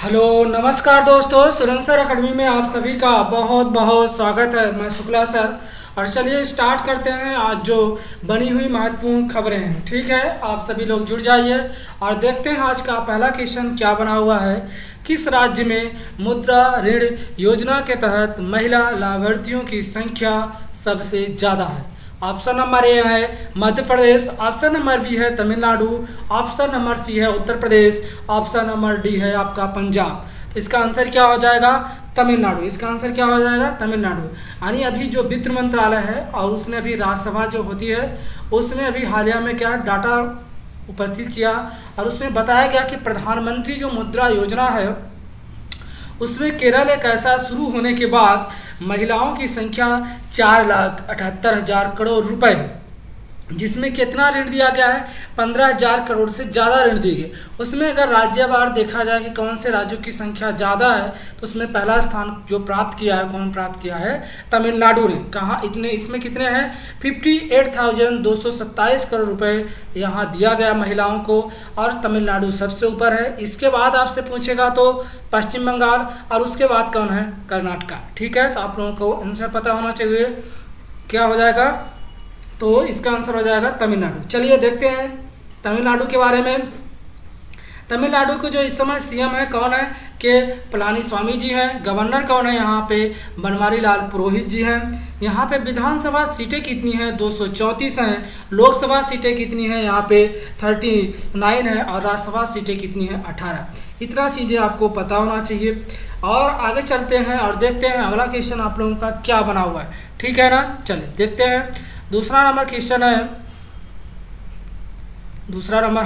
Hello नमस्कार दोस्तों, सुरंग सर अकेडमी में आप सभी का बहुत बहुत स्वागत है। मैं शुक्ला सर। और चलिए स्टार्ट करते हैं आज जो बनी हुई महत्वपूर्ण खबरें हैं। ठीक है, आप सभी लोग जुड़ जाइए और देखते हैं आज का पहला क्वेश्चन क्या बना हुआ है। किस राज्य में मुद्रा ऋण योजना के तहत महिला लाभार्थियों की संख्या सबसे ज़्यादा है? ऑप्शन नंबर ए है Madhya Pradesh, option number B है तमिलनाडु, ऑप्शन नंबर सी है Uttar Pradesh, option number D है आपका पंजाब। तो इसका आंसर क्या हो जाएगा? तमिलनाडु। इसका आंसर क्या हो जाएगा? तमिलनाडु। यानी अभी जो वित्त मंत्रालय है और उसने अभी राज्यसभा जो होती है उसमें अभी हालिया में क्या डाटा उपस्थित किया और उसमें बताया गया कि प्रधानमंत्री जो मुद्रा योजना है उसमें केरल एक ऐसा शुरू होने के बाद महिलाओं की संख्या 4,78,000 करोड़ रुपए है, जिसमें कितना ऋण दिया गया है? 15,000 करोड़ से ज़्यादा ऋण दिए गए। उसमें अगर राज्यवार देखा जाए कि कौन से राज्यों की संख्या ज़्यादा है तो उसमें पहला स्थान जो प्राप्त किया है, कौन प्राप्त किया है? तमिलनाडु ने। कहाँ इतने, इसमें कितने हैं? 58,227 करोड़ रुपए यहाँ दिया गया महिलाओं को और तमिलनाडु सबसे ऊपर है। इसके बाद आपसे पूछेगा तो पश्चिम बंगाल और उसके बाद कौन है? कर्नाटका। ठीक है, तो आप लोगों को आंसर पता होना चाहिए क्या हो जाएगा। तो इसका आंसर हो जाएगा तमिलनाडु। चलिए देखते हैं तमिलनाडु के बारे में। तमिलनाडु को जो इस समय सीएम है कौन है? के पलानीस्वामी जी हैं। गवर्नर कौन है यहाँ पे? बनवारी लाल पुरोहित जी हैं। यहाँ पे विधानसभा सीटें कितनी हैं? 234 हैं। लोकसभा सीटें कितनी हैं? यहाँ पे 39 है और राज्यसभा सीटें कितनी हैं? 18। इतना चीज़ें आपको पता होना चाहिए। और आगे चलते हैं और देखते हैं अगला क्वेश्चन आप लोगों का क्या बना हुआ है। ठीक है ना, चलिए देखते हैं। दूसरा नंबर क्वेश्चन है, दूसरा नंबर,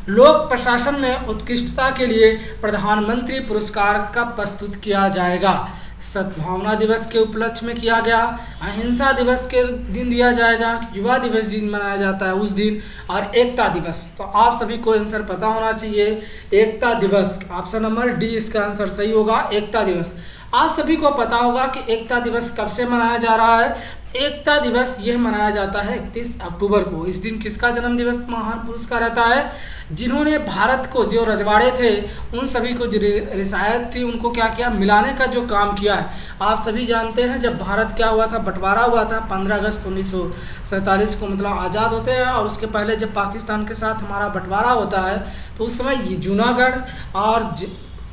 लोक प्रशासन में उत्कृष्टता के लिए प्रधानमंत्री पुरस्कार कब प्रस्तुत किया जाएगा? सद्भावना दिवस के उपलक्ष्य में किया गया, अहिंसा दिवस के दिन दिया जाएगा, युवा दिवस दिन मनाया जाता है उस दिन, और एकता दिवस। तो आप सभी को आंसर पता होना चाहिए। एकता दिवस, ऑप्शन नंबर डी इसका आंसर सही होगा, एकता दिवस। आप सभी को पता होगा कि एकता दिवस कब से मनाया जा रहा है। एकता दिवस यह मनाया जाता है 31 अक्टूबर को। इस दिन किसका जन्म दिवस महान पुरुष का रहता है? जिन्होंने भारत को, जो रजवाड़े थे उन सभी को जो रियासत थी उनको क्या किया? मिलाने का जो काम किया है। आप सभी जानते हैं जब भारत क्या हुआ था, बंटवारा हुआ था 15 अगस्त 1947 को, मतलब आज़ाद होते हैं। और उसके पहले जब पाकिस्तान के साथ हमारा बंटवारा होता है तो उस समय जूनागढ़ और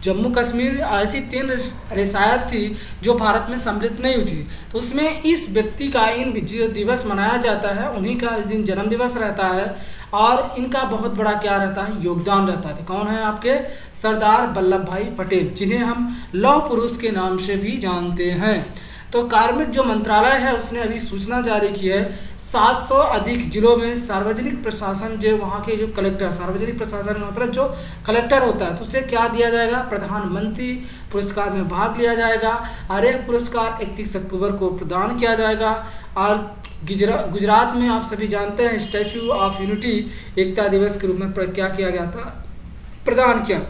जम्मू कश्मीर ऐसी 3 रियासत थी जो भारत में सम्मिलित नहीं हुई थी। तो उसमें इस व्यक्ति का इन जो दिवस मनाया जाता है उन्हीं का इस दिन जन्म दिवस रहता है और इनका बहुत बड़ा क्या रहता है? योगदान रहता है। कौन है आपके? सरदार वल्लभ भाई पटेल, जिन्हें हम लौह पुरुष के नाम से भी जानते हैं। तो कार्मिक जो मंत्रालय है उसने अभी सूचना जारी की है 700 अधिक जिलों में सार्वजनिक प्रशासन, जो वहाँ के जो कलेक्टर, सार्वजनिक प्रशासन मतलब जो कलेक्टर होता है, तो उसे क्या दिया जाएगा? प्रधानमंत्री पुरस्कार में भाग लिया जाएगा और यह पुरस्कार 31 अक्टूबर को प्रदान किया जाएगा। और गुजरात में आप सभी जानते हैं स्टैचू ऑफ यूनिटी एकता दिवस के रूप में क्या किया गया था? प्रदान किया।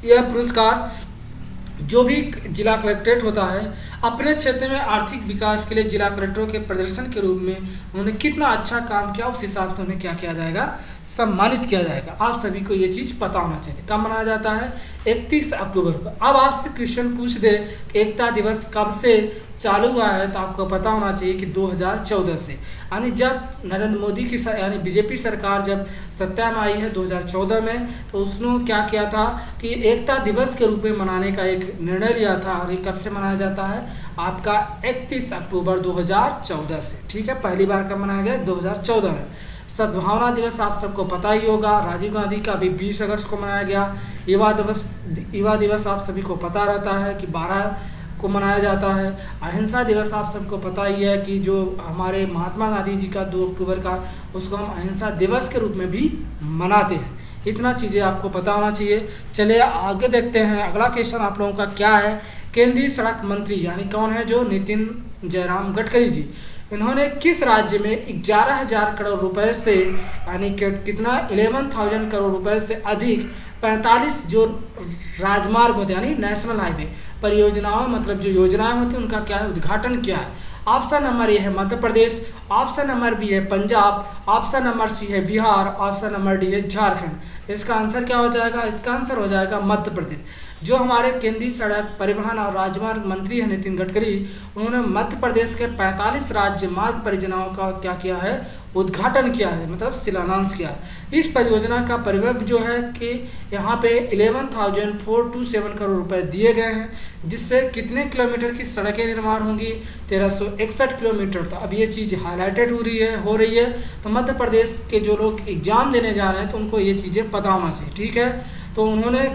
यह पुरस्कार जो भी जिला कलेक्ट्रेट होता है अपने क्षेत्र में आर्थिक विकास के लिए जिला कलेक्टरों के प्रदर्शन के रूप में उन्होंने कितना अच्छा काम किया उस हिसाब से उन्हें क्या किया जाएगा? सम्मानित किया जाएगा। आप सभी को ये चीज़ पता होना चाहिए। कब मनाया जाता है? 31 अक्टूबर को। अब आपसे क्वेश्चन पूछ दे कि एकता दिवस कब से चालू हुआ है, तो आपको पता होना चाहिए कि 2014 से, यानी जब नरेंद्र मोदी की यानी बीजेपी सरकार जब सत्ता में आई है 2014 में, तो उसने क्या किया था कि एकता दिवस के रूप में मनाने का एक निर्णय लिया था। और ये कब से मनाया जाता है? आपका 31 अक्टूबर 2014 से। ठीक है, पहली बार कब मनाया गया? 2014 में। सद्भावना दिवस आप सबको पता ही होगा, राजीव गांधी का अभी 20 अगस्त को मनाया गया। युवा दिवस आप सभी को पता रहता है कि 12 को मनाया जाता है। अहिंसा दिवस आप सबको पता ही है कि जो हमारे महात्मा गांधी जी का 2 अक्टूबर का, उसको हम अहिंसा दिवस के रूप में भी मनाते हैं। इतना चीज़ें आपको पता होना चाहिए। चलिए आगे देखते हैं अगला क्वेश्चन आप लोगों का क्या है। केंद्रीय सड़क मंत्री यानी कौन है? जो नितिन जयराम गडकरी जी, इन्होंने किस राज्य में 11,000 करोड़ रुपए से, यानी कितना 11,000 करोड़ रुपए से अधिक 45 जो राजमार्ग होते हैं यानी नेशनल हाईवे परियोजनाओं, मतलब जो योजनाएं होती हैं उनका क्या है? उद्घाटन किया है। ऑप्शन नंबर ए है Madhya Pradesh, option number B है पंजाब, ऑप्शन नंबर सी है बिहार, ऑप्शन नंबर डी है झारखंड। इसका आंसर क्या हो जाएगा? इसका आंसर हो जाएगा मध्य प्रदेश। जो हमारे केंद्रीय सड़क परिवहन और राजमार्ग मंत्री हैं नितिन गडकरी, उन्होंने मध्य प्रदेश के 45 राज्य मार्ग परियोजनाओं का क्या किया है? उद्घाटन किया है, मतलब शिलान्यास किया है। इस परियोजना का परिव्यय जो है कि यहाँ पे 11,427 करोड़ रुपए दिए गए हैं, जिससे कितने किलोमीटर की सड़कें निर्माण होंगी? 1361 किलोमीटर। तो अब ये चीज़ हाईलाइटेड हो रही है। तो मध्य प्रदेश के जो लोग एग्जाम देने जा रहे हैं तो उनको ये चीज़ें पता होना चाहिए, ठीक है। तो उन्होंने,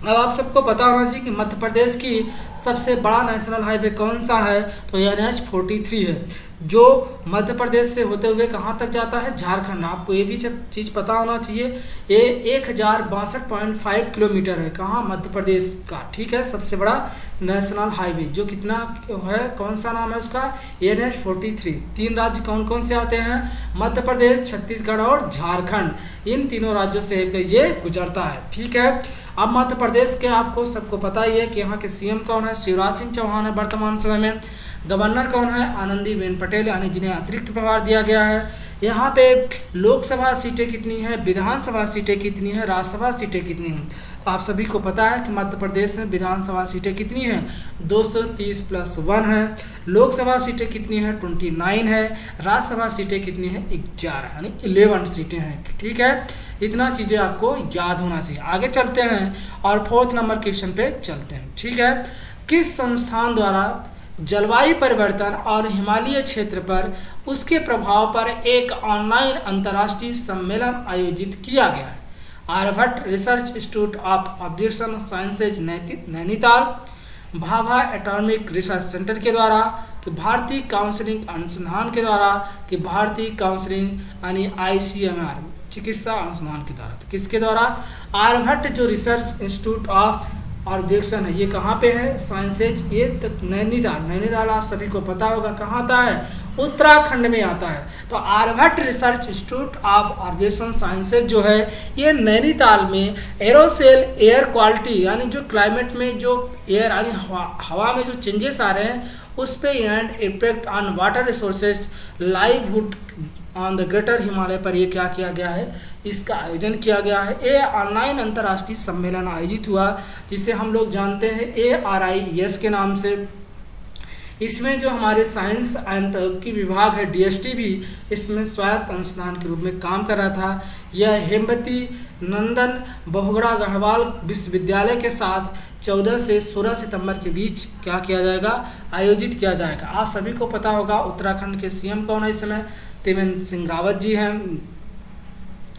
अब आप सबको पता होना चाहिए कि मध्य प्रदेश की सबसे बड़ा नेशनल हाईवे कौन सा है? तो NH-43 है, जो मध्य प्रदेश से होते हुए कहाँ तक जाता है? झारखंड। आपको ये भी चीज़ पता होना चाहिए। ये 1062.5 किलोमीटर है, कहाँ? मध्य प्रदेश का, ठीक है। सबसे बड़ा नेशनल हाईवे जो कितना है, कौन सा नाम है उसका? NH-43। 3 राज्य कौन कौन से आते हैं? मध्य प्रदेश, छत्तीसगढ़ और झारखंड। इन तीनों राज्यों से ये गुजरता है, ठीक है। अब मध्य प्रदेश के आपको सबको पता ही है कि यहाँ के CM कौन है? शिवराज सिंह चौहान है वर्तमान समय में। गवर्नर कौन है? आनंदीबेन पटेल, यानी जिन्हें अतिरिक्त प्रभार दिया गया है। यहाँ पे लोकसभा सीटें कितनी हैं, विधानसभा सीटें कितनी हैं, राज्यसभा सीटें कितनी हैं? तो आप सभी को पता है कि मध्य प्रदेश में विधानसभा सीटें कितनी हैं? 230+1 है। लोकसभा सीटें कितनी हैं? 29 है। राज्यसभा सीटें कितनी हैं? 11, यानी 11 सीटें हैं, ठीक है। इतना चीज़ें आपको याद होना चाहिए। आगे चलते हैं और 4th नंबर क्वेश्चन पे चलते हैं, ठीक है। किस संस्थान द्वारा जलवायु परिवर्तन और हिमालय क्षेत्र पर उसके प्रभाव पर एक ऑनलाइन अंतर्राष्ट्रीय सम्मेलन आयोजित किया गया है? Aryabhatta research institute of objection sciences Nainital, Bhabha atomic research centre के द्वारा, कि भारतीय काउंसलिंग अनुसंधान के द्वारा, कि भारतीय काउंसलिंग यानी ICMR चिकित्सा अनुसंधान के द्वारा। तो किसके द्वारा? आर्यभट्ट जो रिसर्च इंस्टीट्यूट ऑफ ऑब्जेक्शन है, ये कहाँ पे है? साइंसेज, ये नैनीताल आप सभी को पता होगा कहाँ आता है? उत्तराखंड में आता है। तो Aryabhatta research institute of objection sciences जो है, ये नैनीताल में एरोसेल एयर क्वालिटी, यानी जो क्लाइमेट में जो एयर यानी हवा में जो चेंजेस आ रहे हैं उस पे and impact on water resources livelihood on the greater Himalaya पर ये क्या किया गया है? इसका आयोजन किया गया है। ये ऑनलाइन अंतर्राष्ट्रीय सम्मेलन आयोजित हुआ, जिसे हम लोग जानते हैं ARIES के नाम से। इसमें जो हमारे साइंस एंड प्रौद्योगिकी विभाग है DST भी इसमें स्वायत्त अनुसंधान के रूप में काम कर रहा था। यह हेमवती नंदन बहुगुणा गढ़वाल विश्वविद्यालय के साथ 14 से 16 सितंबर के बीच क्या किया जाएगा? आयोजित किया जाएगा। आप सभी को पता होगा उत्तराखंड के CM कौन है इस समय? त्रिवेंद्र सिंह रावत जी हैं।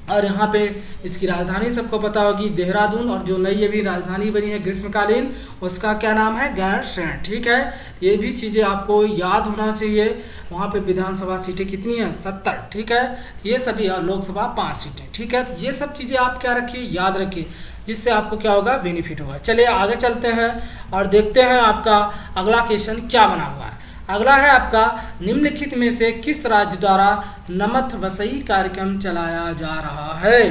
और यहाँ पे इसकी राजधानी सबको पता होगी देहरादून, और जो नई अभी राजधानी बनी है ग्रीष्मकालीन, उसका क्या नाम है? गैरसैंण, ठीक है। ये भी चीज़ें आपको याद होना चाहिए। वहाँ पे विधानसभा सीटें कितनी हैं? 70, ठीक है। ये सभी, और लोकसभा 5 सीटें, ठीक है। तो ये सब चीज़ें आप क्या रखिए? याद रखिए, जिससे आपको क्या होगा? बेनिफिट होगा। चलिए आगे चलते हैं और देखते हैं आपका अगला क्वेश्चन क्या बना हुआ है। अगला है आपका, निम्नलिखित में से किस राज्य द्वारा नमत वसई कार्यक्रम चलाया जा रहा है?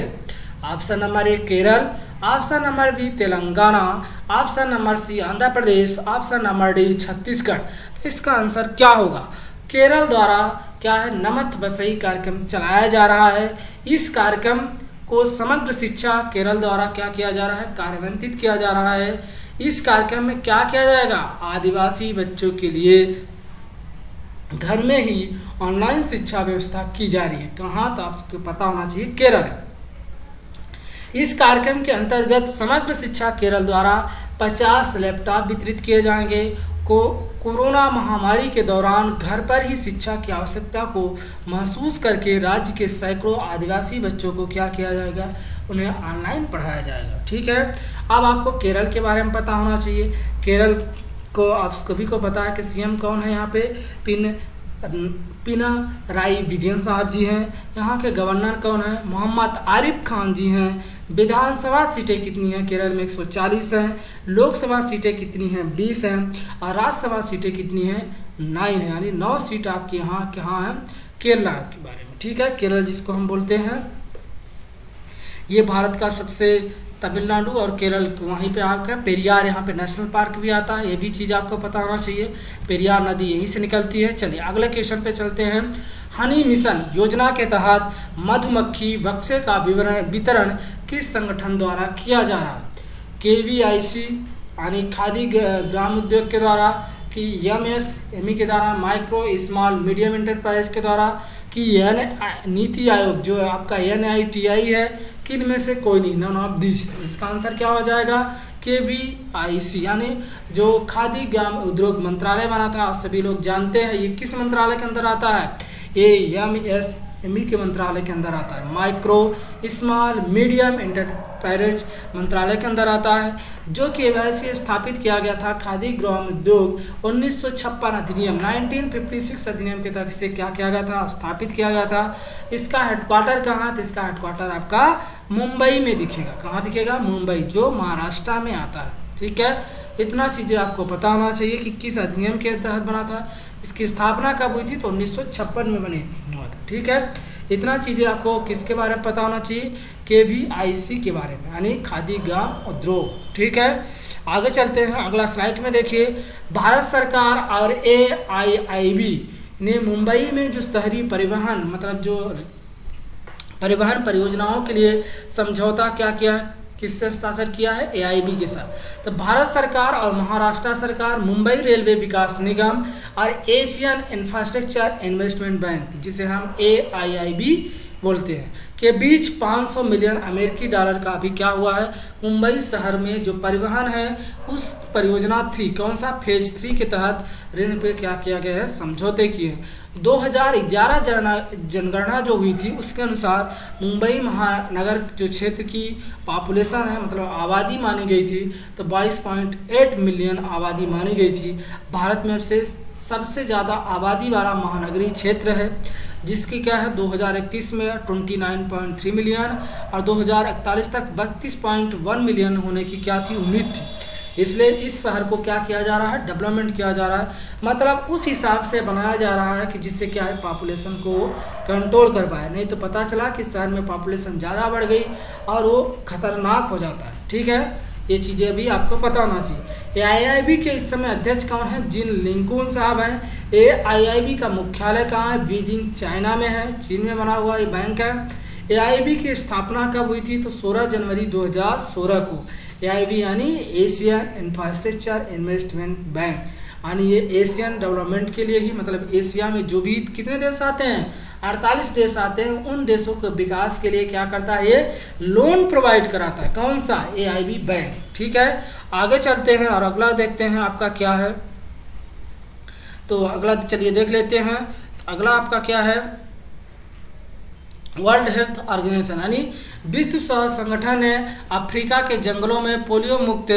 Option number 1 Kerala, option number B Telangana, option number C Andhra Pradesh, option number D Chhattisgarh. तो इसका आंसर क्या होगा? केरल द्वारा क्या है? नमत वसई कार्यक्रम चलाया जा रहा है। इस कार्यक्रम को समग्र शिक्षा केरल द्वारा क्या किया जा रहा है? कार्यान्वित किया जा रहा है। इस कार्यक्रम में क्या किया जाएगा? आदिवासी बच्चों के लिए घर में ही ऑनलाइन शिक्षा व्यवस्था की जा रही है। कहाँ? तो आपको पता होना चाहिए केरल है। इस कार्यक्रम के अंतर्गत समग्र शिक्षा केरल द्वारा 50 लैपटॉप वितरित किए जाएंगे। कोरोना महामारी के दौरान घर पर ही शिक्षा की आवश्यकता को महसूस करके राज्य के सैकड़ों आदिवासी बच्चों को क्या किया जाएगा? उन्हें ऑनलाइन पढ़ाया जाएगा, ठीक है। अब आपको केरल के बारे में पता होना चाहिए। केरल को आप सभी को पता है कि CM कौन है यहाँ पे? पिनाराई विजयन साहब जी हैं। यहाँ के गवर्नर कौन है? मोहम्मद आरिफ खान जी हैं। विधानसभा सीटें कितनी हैं? केरल में 140 हैं। लोकसभा सीटें कितनी हैं? 20 हैं। और राज्यसभा सीटें कितनी हैं? 9 है, यानी 9 सीट आपकी यहाँ कहाँ है? केरला के बारे में, ठीक है। केरल जिसको हम बोलते हैं, ये भारत का सबसे, तमिलनाडु और केरल वहीं पे आपका पेरियार, यहाँ पे नेशनल पार्क भी आता है। ये भी चीज़ आपको पता होना चाहिए। पेरियार नदी यहीं से निकलती है। चलिए अगले क्वेश्चन पे चलते हैं। हनी मिशन योजना के तहत मधुमक्खी बक्से का वितरण किस संगठन द्वारा किया जा रहा है? KVIC यानी खादी ग्राम उद्योग के द्वारा, कि MSME के द्वारा, माइक्रो स्मॉल मीडियम एंटरप्राइज के द्वारा, कि नीति आयोग जो आपका NITI है, किन में से कोई नहीं, नन ऑफ दिस। इसका आंसर क्या हो जाएगा? KVIC यानी जो खादी ग्राम उद्योग मंत्रालय बना था, आप सभी लोग जानते हैं ये किस मंत्रालय के अंदर आता है? ये MSME के मंत्रालय के अंदर आता है, माइक्रो स्मॉल मीडियम एंटरप्राइज मंत्रालय के अंदर आता है, जो KVIC स्थापित किया गया था खादी ग्राम उद्योग 1956 अधिनियम 1956 अधिनियम के तहत इसे क्या किया गया था? स्थापित किया गया था। इसका हेडक्वार्टर कहाँ है? तो इसका हेडक्वार्टर आपका मुंबई में दिखेगा। कहाँ दिखेगा? मुंबई, जो महाराष्ट्र में आता है। ठीक है, इतना चीज़ें आपको पता होना चाहिए कि किस अधिनियम के तहत बना था, इसकी स्थापना कब हुई थी? तो 1956 में बनी हुआ था। ठीक है, इतना चीज़ें आपको किसके बारे में पता होना चाहिए? KVIC के बारे में, यानी खादी ग्राम उद्योग। ठीक है, आगे चलते हैं। अगला स्लाइड में देखिए, भारत सरकार और AIIB ने मुंबई में जो शहरी परिवहन मतलब जो परिवहन परियोजनाओं के लिए समझौता क्या किया, किससे हस्ताक्षर किया है? AIB के साथ। तो भारत सरकार और महाराष्ट्र सरकार मुंबई रेलवे विकास निगम और एशियन इंफ्रास्ट्रक्चर इन्वेस्टमेंट बैंक, जिसे हम AIIB बोलते हैं, के बीच 500 मिलियन अमेरिकी डॉलर का अभी क्या हुआ है? मुंबई शहर में जो परिवहन है उस परियोजना 3, कौन सा? फेज 3 के तहत ऋण पे क्या किया गया है? समझौते किए। 2011 जनगणना जो हुई थी उसके अनुसार मुंबई महानगर जो क्षेत्र की पॉपुलेशन है मतलब आबादी मानी गई थी, तो 22.8 मिलियन आबादी मानी गई थी। भारत में से सबसे ज़्यादा आबादी वाला महानगरीय क्षेत्र है, जिसकी क्या है 2031 में 29.3 मिलियन और 2041 तक 32.1 मिलियन होने की क्या थी? उम्मीद थी। इसलिए इस शहर को क्या किया जा रहा है? डेवलपमेंट किया जा रहा है, मतलब उस हिसाब से बनाया जा रहा है कि जिससे क्या है पॉपुलेशन को कंट्रोल कर पाए। नहीं तो पता चला कि शहर में पॉपुलेशन ज़्यादा बढ़ गई और वो खतरनाक हो जाता है। ठीक है, ये चीज़ें भी आपको पता होना चाहिए। AIIB के इस समय अध्यक्ष कौन है? जिन लिंकुन साहब हैं। AIIB का मुख्यालय कहाँ है? बीजिंग चाइना में है, चीन में बना हुआ ये बैंक है। AIIB की स्थापना कब हुई थी? तो 16 जनवरी 2016 को। AIIB यानी एशियन इंफ्रास्ट्रक्चर इन्वेस्टमेंट बैंक, यानी ये एशियन डेवलपमेंट के लिए ही, मतलब एशिया में जो भी कितने देश आते हैं 48 देश आते हैं, उन देशों के विकास के लिए क्या करता है? ये लोन प्रोवाइड कराता है। कौन सा? AIIB bank. ठीक है, आगे चलते हैं और अगला देखते हैं आपका क्या है। तो अगला चलिए देख लेते हैं। अगला आपका क्या है? वर्ल्ड हेल्थ ऑर्गेनाइजेशन यानी विश्व स्वास्थ्य संगठन ने अफ्रीका के जंगलों में पोलियो मुक्त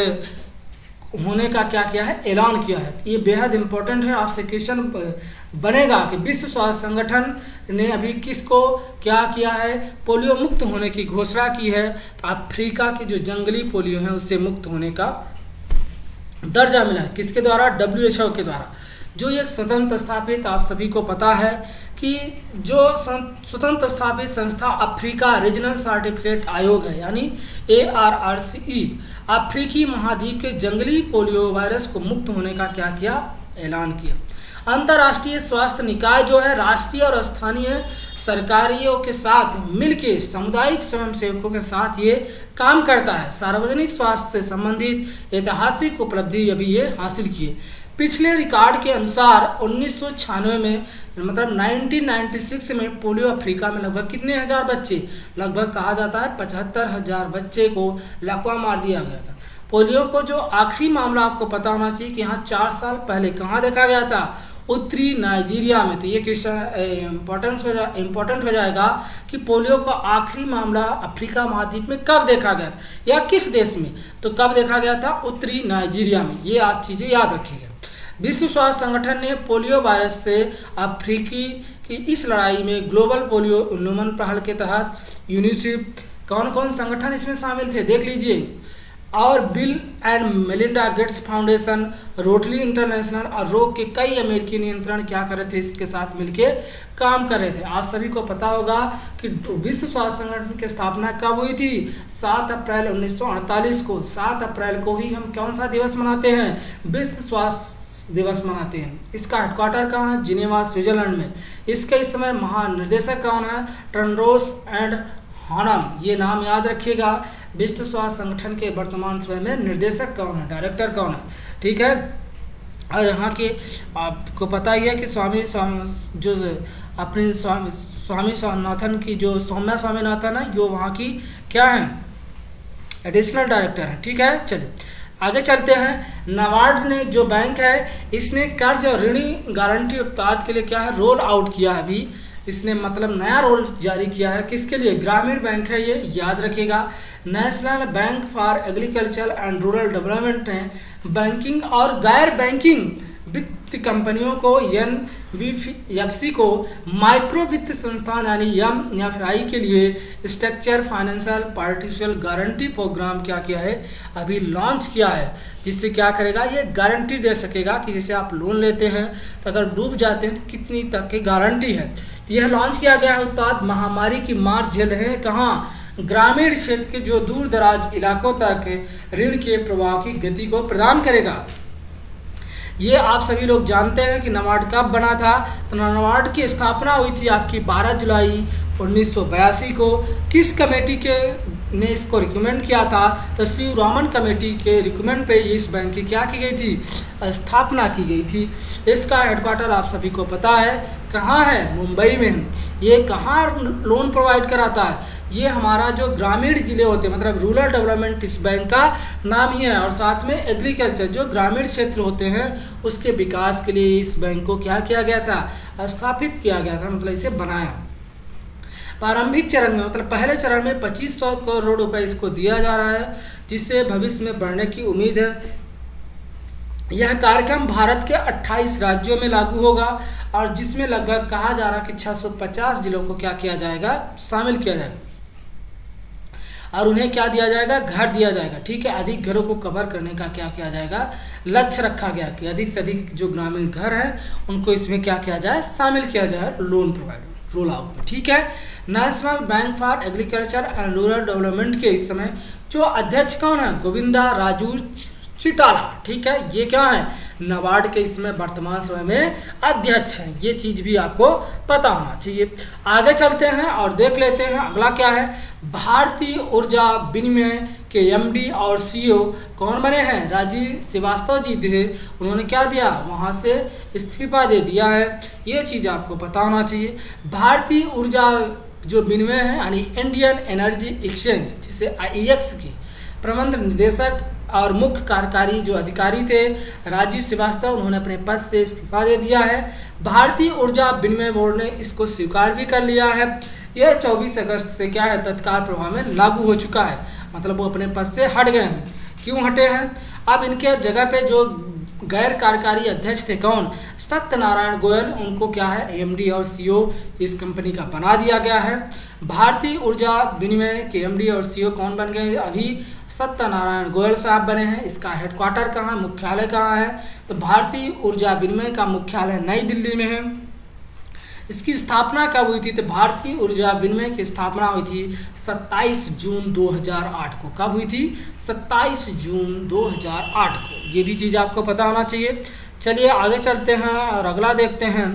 होने का क्या किया है? ऐलान किया है। ये बेहद इंपॉर्टेंट है, आपसे क्वेश्चन बनेगा कि विश्व स्वास्थ्य संगठन ने अभी किसको क्या किया है? पोलियो मुक्त होने की घोषणा की है। तो अफ्रीका की जो जंगली पोलियो है उससे मुक्त होने का दर्जा मिला है। किसके द्वारा? WHO के द्वारा, जो एक स्वतंत्र स्थापित, आप सभी को पता है कि जो स्वतंत्र स्थापित संस्था अफ्रीका रीजनल सर्टिफिकेट आयोग है, यानी ARRCE, अफ्रीकी महाद्वीप के जंगली पोलियो वायरस को मुक्त होने का क्या किया? ऐलान किया। अंतर्राष्ट्रीय स्वास्थ्य निकाय जो है राष्ट्रीय और स्थानीय सरकारियों के साथ मिलकर सामुदायिक स्वयंसेवकों के साथ ये काम करता है। सार्वजनिक स्वास्थ्य से संबंधित ऐतिहासिक उपलब्धि अभी ये हासिल किए। पिछले रिकॉर्ड के अनुसार 1996 में मतलब 1996 में पोलियो अफ्रीका में लगभग कितने हजार बच्चे, लगभग कहा जाता है 75,000 बच्चे को लकवा मार दिया गया था। पोलियो को जो आखिरी मामला आपको पता होना चाहिए कि यहाँ 4 साल पहले कहाँ देखा गया था? उत्तरी नाइजीरिया में। तो ये क्वेश्चन इम्पोर्टेंट हो जाएगा कि पोलियो का आखिरी मामला अफ्रीका महाद्वीप में कब देखा गया या किस देश में? तो कब देखा गया था? उत्तरी नाइजीरिया में। ये आप चीज़ें याद रखिएगा। विश्व स्वास्थ्य संगठन ने पोलियो वायरस से अफ्रीकी की इस लड़ाई में ग्लोबल पोलियो उन्मूलन पहल के तहत यूनिसेफ, कौन कौन संगठन इसमें शामिल थे देख लीजिए, और bill and Melinda Gates foundation, rotary international और रोग के कई अमेरिकी नियंत्रण क्या कर रहे थे? इसके साथ मिलके काम कर रहे थे। आप सभी को पता होगा कि विश्व स्वास्थ्य संगठन की स्थापना कब हुई थी? 7 अप्रैल 1948 को। 7 अप्रैल को ही हम कौन सा दिवस मनाते हैं? विश्व स्वास्थ्य दिवस मनाते हैं। इसका हेडक्वार्टर कहाँ है? जिनेवा, स्विट्जरलैंड में। इसके इस समय महानिदेशक कौन है? टेड्रोस एंड हानम, ये नाम याद रखिएगा। विश्व स्वास्थ्य संगठन के वर्तमान समय में निर्देशक कौन है, डायरेक्टर कौन है, ठीक है। और यहाँ के आपको पता ही है कि जो अपने स्वामी स्वामीनाथन की जो सौम्या स्वामीनाथन है, जो वहाँ की क्या है, एडिशनल डायरेक्टर है, ठीक है। चलिए आगे चलते हैं। नाबार्ड ने जो बैंक है, इसने कर्ज और ऋण गारंटी उत्पाद के लिए क्या है, रोल आउट किया है। अभी इसने मतलब नया रोल जारी किया है, किसके लिए, ग्रामीण बैंक है, ये याद रखिएगा। National bank for agriculture and rural development ने बैंकिंग और गैर बैंकिंग वित्त कंपनियों को एनबीएफसी को माइक्रो वित्त संस्थान यानी एमएफआई के लिए structure financial participation guarantee programme क्या किया है, अभी लॉन्च किया है, जिससे क्या करेगा, ये गारंटी दे सकेगा कि जैसे आप लोन लेते हैं तो अगर डूब जाते हैं तो कितनी तक की गारंटी है। यह लॉन्च किया गया उत्पाद महामारी की मार झेल रहे हैं कहाँ, ग्रामीण क्षेत्र के जो दूर दराज इलाकों तक ऋण के प्रवाह की गति को प्रदान करेगा। ये आप सभी लोग जानते हैं कि नाबार्ड कब बना था, तो नाबार्ड की स्थापना हुई थी आपकी 12 जुलाई 1982 को। किस कमेटी के ने इसको रिकमेंड किया था, तो शिवरामन कमेटी के रिकमेंड पे इस बैंक की क्या की गई थी, स्थापना की गई थी। इसका हेडक्वार्टर आप सभी को पता है कहाँ है, मुंबई में। ये कहाँ लोन प्रोवाइड कराता है, ये हमारा जो ग्रामीण जिले होते हैं, मतलब रूरल डेवलपमेंट इस बैंक का नाम ही है। और साथ में एग्रीकल्चर जो ग्रामीण क्षेत्र होते हैं उसके विकास के लिए इस बैंक को क्या किया गया था, स्थापित किया गया था, मतलब इसे बनाया। प्रारंभिक चरण में मतलब पहले चरण में 2500 करोड़ रुपए इसको दिया जा रहा है, जिससे भविष्य में बढ़ने की उम्मीद है। यह कार्यक्रम भारत के 28 राज्यों में लागू होगा और जिसमें लगभग कहा जा रहा है कि 650 जिलों को क्या किया जाएगा, शामिल किया जाएगा और उन्हें क्या दिया जाएगा, घर दिया जाएगा, ठीक है। अधिक घरों को कवर करने का क्या किया जाएगा, लक्ष्य रखा गया कि अधिक से अधिक जो ग्रामीण घर हैं उनको इसमें क्या किया जाए, शामिल किया जाए लोन प्रोवाइड रोल आउट में, ठीक है। National bank for agriculture and rural development के इस समय जो अध्यक्ष कौन है, गोविंदा राजू चिटाला, ठीक है। ये क्या है, नाबार्ड के इसमें वर्तमान समय में अध्यक्ष हैं, ये चीज भी आपको पता होना चाहिए। आगे चलते हैं और देख लेते हैं अगला क्या है। भारतीय ऊर्जा विनिमय के एमडी और सीईओ कौन बने हैं, राजीव श्रीवास्तव जी थे। उन्होंने क्या दिया, वहां से इस्तीफा दे दिया है, ये चीज आपको पता होना चाहिए। भारतीय ऊर्जा जो विनिमय है यानी इंडियन एनर्जी एक्सचेंज, जिसे आईईएक्स की प्रबंध निदेशक और मुख्य कार्यकारी जो अधिकारी थे राजीव श्रीवास्तव, उन्होंने अपने पद से इस्तीफा दे दिया है। भारतीय ऊर्जा विनिमय बोर्ड ने इसको स्वीकार भी कर लिया है। यह 24 अगस्त से क्या है, तत्काल प्रभाव में लागू हो चुका है, मतलब वो अपने पद से हट गए हैं। क्यों हटे हैं, अब इनके जगह पे जो गैर कार्यकारी अध्यक्ष थे कौन, सत्यनारायण गोयल, उनको क्या है एमडी और सीईओ इस कंपनी का बना दिया गया है। भारतीय ऊर्जा विनिमय के एमडी और सीईओ कौन बन गए, अभी सत्यनारायण गोयल साहब बने हैं। इसका हेडक्वार्टर कहाँ, मुख्यालय कहाँ है, तो भारतीय ऊर्जा विनिमय का मुख्यालय नई दिल्ली में है। इसकी स्थापना कब हुई थी, तो भारतीय ऊर्जा विनिमय की स्थापना हुई थी 27 जून 2008 को। कब हुई थी, 27 जून 2008 को। ये भी चीज़ आपको पता होना चाहिए। चलिए आगे चलते हैं और अगला देखते हैं।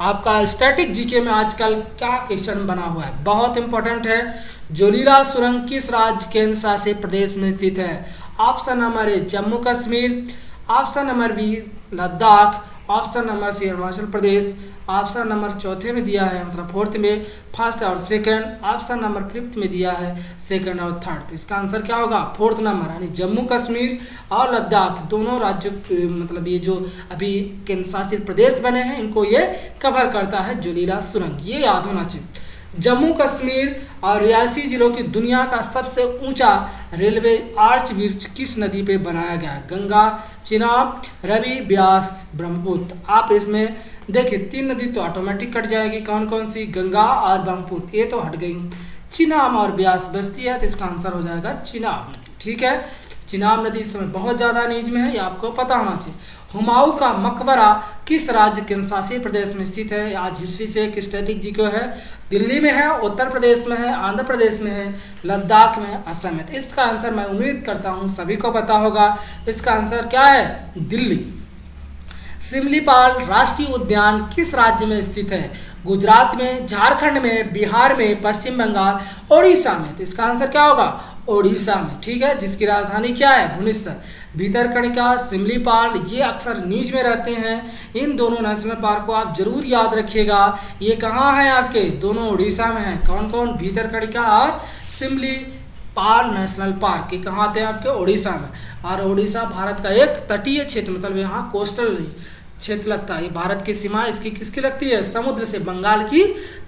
आपका स्टैटिक जीके में आजकल क्या क्वेश्चन बना हुआ है, बहुत इंपॉर्टेंट है। जोलीला सुरंग किस राज्य केंद्र शासित प्रदेश में स्थित है, option number A Jammu Kashmir, option number B Ladakh, option number C Arunachal Pradesh, option number चौथे में दिया है मतलब फोर्थ में फर्स्ट और सेकंड, ऑप्शन नंबर फिफ्थ में दिया है सेकंड और थर्ड। तो इसका आंसर क्या होगा, फोर्थ नंबर, यानी जम्मू कश्मीर और लद्दाख दोनों राज्यों मतलब ये जो अभी केंद्र शासित प्रदेश बने हैं इनको ये कवर करता है जोलीला सुरंग, ये याद होना चाहिए। जम्मू कश्मीर और रियासी जिलों की दुनिया का सबसे ऊंचा रेलवे आर्च ब्रिज किस नदी पे बनाया गया है, गंगा, चिनाब, रवि, ब्यास, ब्रह्मपुत्र। आप इसमें देखिए 3 नदी तो ऑटोमेटिक कट जाएगी, कौन कौन सी, गंगा और ब्रह्मपुत्र, ये तो हट गई। चिनाब और ब्यास बचती है, तो इसका आंसर हो जाएगा चिनाब नदी, ठीक है। चिनाब नदी इस समय बहुत ज़्यादा नीच में है, ये आपको पता होना चाहिए। हुमायूं का मकबरा किस राज्य केंद्र शासित प्रदेश में स्थित है, आज हिस्ट्री से एक स्टैटिक जी को है, दिल्ली में है, उत्तर प्रदेश में है, आंध्र प्रदेश में है, लद्दाख में, असम में। तो इसका आंसर मैं उम्मीद करता हूँ सभी को पता होगा, इसका आंसर क्या है, दिल्ली। सिमलीपाल राष्ट्रीय उद्यान किस राज्य में स्थित है? गुजरात में, झारखंड में, बिहार में, पश्चिम बंगाल, ओडिशा में। तो इसका आंसर क्या होगा? ओडिशा में। ठीक है, जिसकी राजधानी क्या है? भुवनेश्वर। भीतरकनिका, सिमलीपाल, ये अक्सर न्यूज में रहते हैं। इन दोनों नेशनल पार्क को आप जरूर याद रखिएगा। ये कहाँ है आपके? दोनों उड़ीसा में हैं। कौन कौन? भीतरकनिका और सिमलीपाल नेशनल पार्क। ये कहाँ आते हैं आपके? उड़ीसा में। और उड़ीसा भारत का एक तटीय क्षेत्र, मतलब यहाँ कोस्टल क्षेत्र लगता है। ये भारत की सीमा इसकी किसकी लगती है? समुद्र से, बंगाल की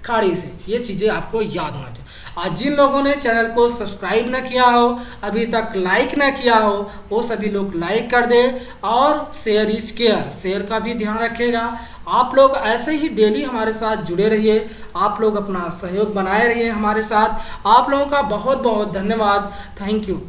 खाड़ी से। ये चीज़ें आपको याद होना चाहिए। आज जिन लोगों ने चैनल को सब्सक्राइब ना किया हो, अभी तक लाइक ना किया हो, वो सभी लोग लाइक कर दें और शेयर इज केयर, शेयर का भी ध्यान रखिएगा। आप लोग ऐसे ही डेली हमारे साथ जुड़े रहिए। आप लोग अपना सहयोग बनाए रहिए हमारे साथ। आप लोगों का बहुत बहुत धन्यवाद। Thank you.